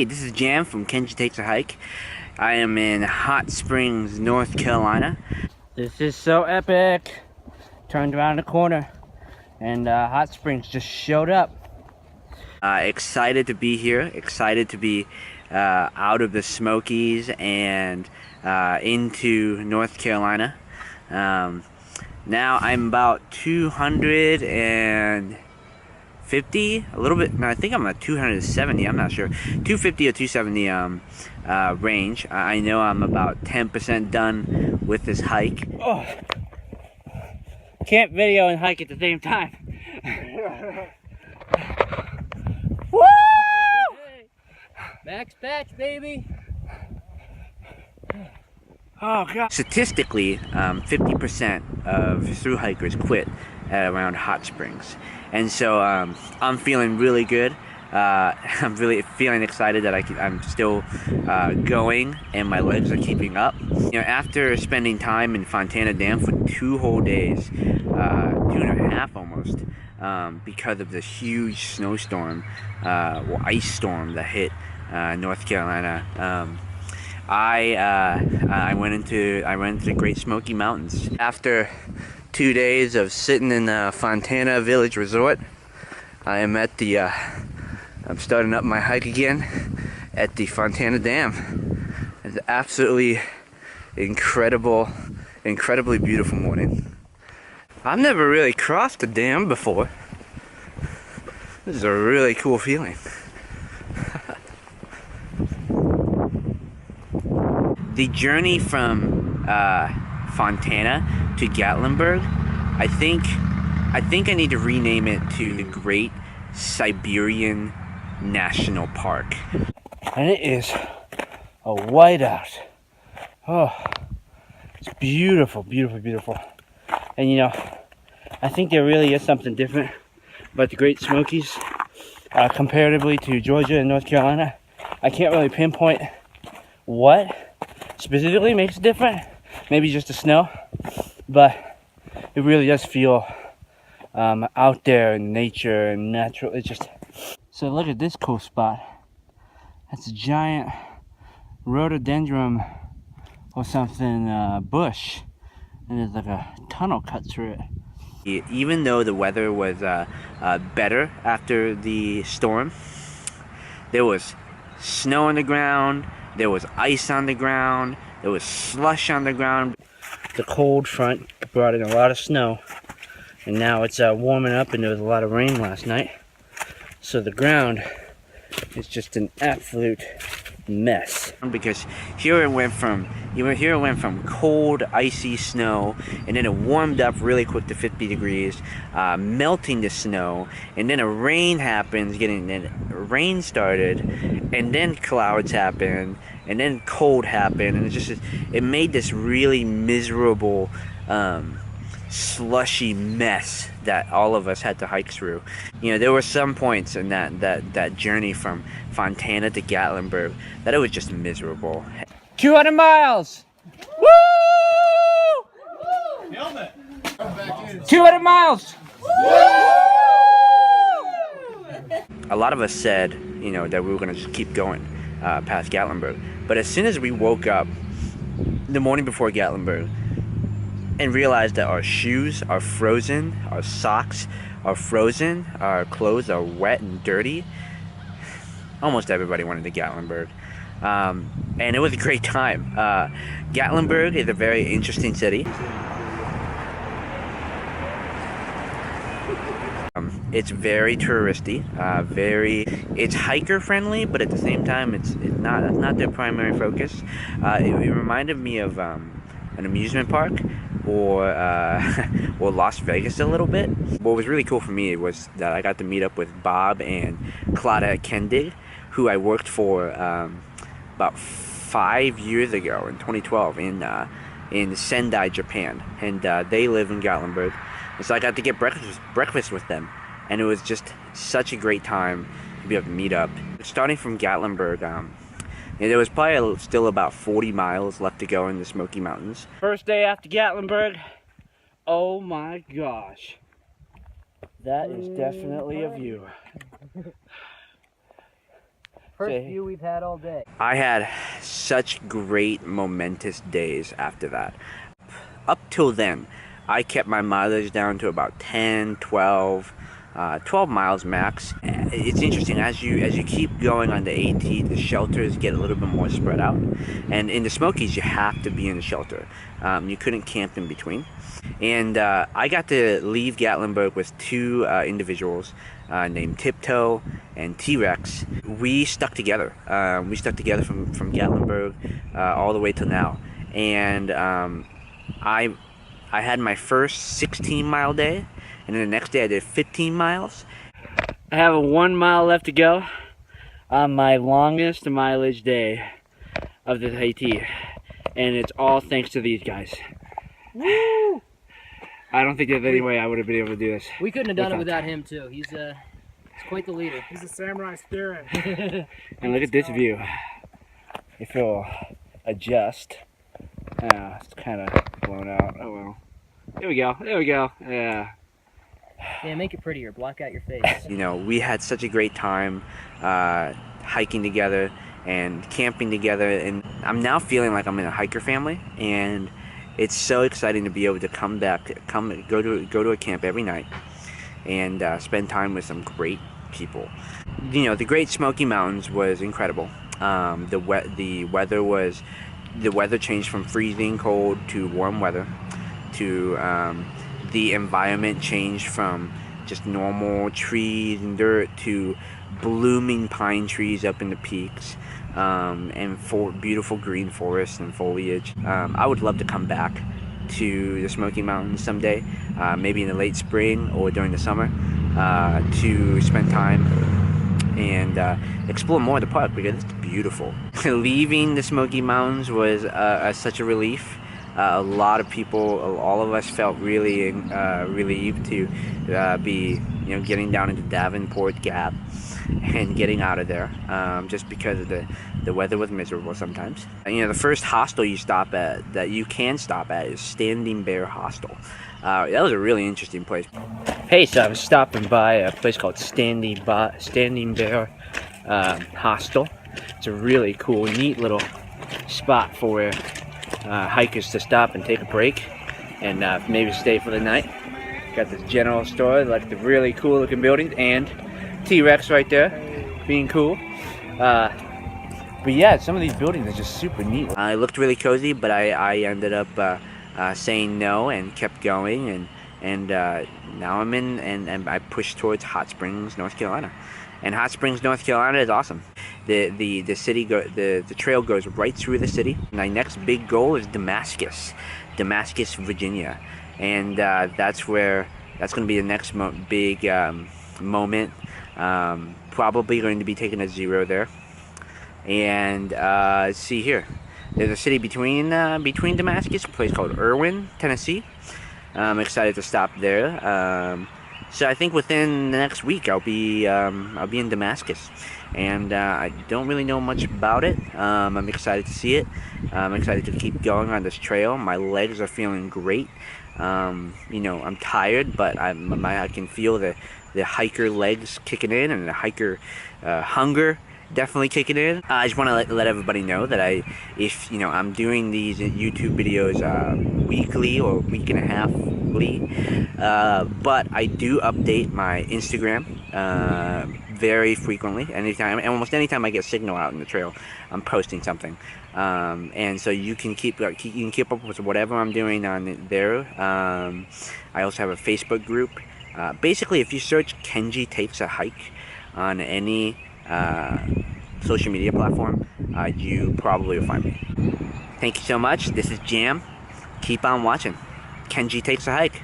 Hey, this is Jam from Kenji Takes a Hike. I am in Hot Springs, North Carolina. This is so epic. Turned around the corner and Hot Springs just showed up. Excited to be here. Excited to be out of the Smokies and into North Carolina. Now I'm about 250, a little bit. No, I think I'm at 270. I'm not sure. 250 or 270 range. I know I'm about 10% done with this hike. Oh, can't video and hike at the same time. Woo! Max patch, baby. Oh God. Statistically, 50% of thru hikers quit at around Hot Springs, and so I'm feeling really good. I'm really feeling excited that I'm still going and my legs are keeping up. You know, after spending time in Fontana Dam for 2 whole days, 2.5 almost, because of this huge snowstorm, or ice storm that hit North Carolina. I went into the Great Smokie Mountains. After 2 days of sitting in the Fontana Village Resort, I am at the I'm starting up my hike again at the Fontana Dam. It's an absolutely incredibly beautiful morning. I've never really crossed the dam before. This is a really cool feeling. The journey from Fontana to Gatlinburg, I think I need to rename it to the Great Siberian National Park. And it is a whiteout. Oh, it's beautiful, beautiful, beautiful. And you know, I think there really is something different about the Great Smokies comparatively to Georgia and North Carolina. I can't really pinpoint what specifically makes it different. Maybe just the snow, but it really does feel out there in nature and natural. It's just so. Look at this cool spot. That's a giant rhododendron or something bush, and there's like a tunnel cut through it. Even though the weather was better after the storm, there was snow on the ground, there was ice on the ground, there was slush on the ground. The cold front brought in a lot of snow, and now it's warming up, and there was a lot of rain last night. So the ground is just an absolute mess. Because here it went from cold, icy snow, and then it warmed up really quick to 50 degrees, melting the snow, and then a rain happens, rain started, and then clouds happened, and then cold happened, and it made this really miserable, slushy mess that all of us had to hike through. You know, there were some points in that journey from Fontana to Gatlinburg that it was just miserable. 200 miles! Woo! 200 miles! A lot of us said, you know, that we were gonna just keep going past Gatlinburg. But as soon as we woke up the morning before Gatlinburg and realized that our shoes are frozen, our socks are frozen, our clothes are wet and dirty, almost everybody went into Gatlinburg. And it was a great time. Gatlinburg is a very interesting city. It's very touristy, it's hiker friendly, but at the same time that's not their primary focus. It reminded me of an amusement park or Las Vegas a little bit. What was really cool for me was that I got to meet up with Bob and Claudette Kendig, who I worked for about 5 years ago in 2012 in Sendai, Japan, and they live in Gatlinburg, and so I got to get breakfast with them, and it was just such a great time to be able to meet up. Starting from Gatlinburg, there was probably still about 40 miles left to go in the Smokie Mountains. First day after Gatlinburg. Oh my gosh, that is definitely a view. First view we've had all day. I had such great momentous days after that. Up till then, I kept my mileage down to about 10, 12 miles max. It's interesting, as you keep going on the AT, the shelters get a little bit more spread out. And in the Smokies, you have to be in the shelter. You couldn't camp in between. And I got to leave Gatlinburg with two individuals named Tiptoe and T-Rex. We stuck together. We stuck together from Gatlinburg all the way till now. And I had my first 16-mile day, and then the next day I did 15 miles. I have a 1 mile left to go on my longest mileage day of the AT, and it's all thanks to these guys. Woo! I don't think there's any way I would have been able to do this. We couldn't have done it without him too. He's quite the leader. He's a samurai spirit. And look at this view. If it'll adjust. It's kind of blown out. Oh well. There we go. There we go. Yeah. Yeah, make it prettier. Block out your face. You know, we had such a great time hiking together and camping together, and I'm now feeling like I'm in a hiker family, and it's so exciting to be able to go to a camp every night and spend time with some great people. You know, the Great Smokie Mountains was incredible. The weather changed from freezing cold to warm weather. To the environment changed from just normal trees and dirt to blooming pine trees up in the peaks, and beautiful green forests and foliage. I would love to come back to the Smoky Mountains someday, maybe in the late spring or during the summer, to spend time and explore more of the park because it's beautiful. Leaving the Smoky Mountains was such a relief. A lot of people, all of us felt really relieved to be, getting down into Davenport Gap and getting out of there, just because the weather was miserable sometimes. The first hostel that you can stop at is Standing Bear Hostel. That was a really interesting place. Hey, so I was stopping by a place called Standing Bear Hostel. It's a really cool, neat little spot for hikers to stop and take a break and maybe stay for the night. Got this general store, like the really cool looking buildings, and T-Rex right there, being cool. But yeah, some of these buildings are just super neat. It looked really cozy, but I ended up saying no and kept going, and now I'm in, and I pushed towards Hot Springs, North Carolina. And Hot Springs, North Carolina is awesome. The trail goes right through the city. My next big goal is Damascus, Virginia, and that's going to be the next big moment. Probably going to be taking a zero there. And let's see here. There's a city between Damascus, a place called Erwin, Tennessee. I'm excited to stop there. So I think within the next week I'll be in Damascus, and I don't really know much about it. I'm excited to see it. I'm excited to keep going on this trail. My legs are feeling great. I'm tired, but I can feel the hiker legs kicking in, and the hiker hunger definitely kicking in. I just want to let everybody know that I'm doing these YouTube videos weekly or week and a halfly, but I do update my Instagram very frequently. Almost anytime I get signal out in the trail, I'm posting something, and so you can keep up with whatever I'm doing on there. I also have a Facebook group. Basically, if you search Kenji Takes a Hike on any social media platform, you probably will find me. Thank you so much. This is Jam. Keep on watching. Kenji Takes a Hike.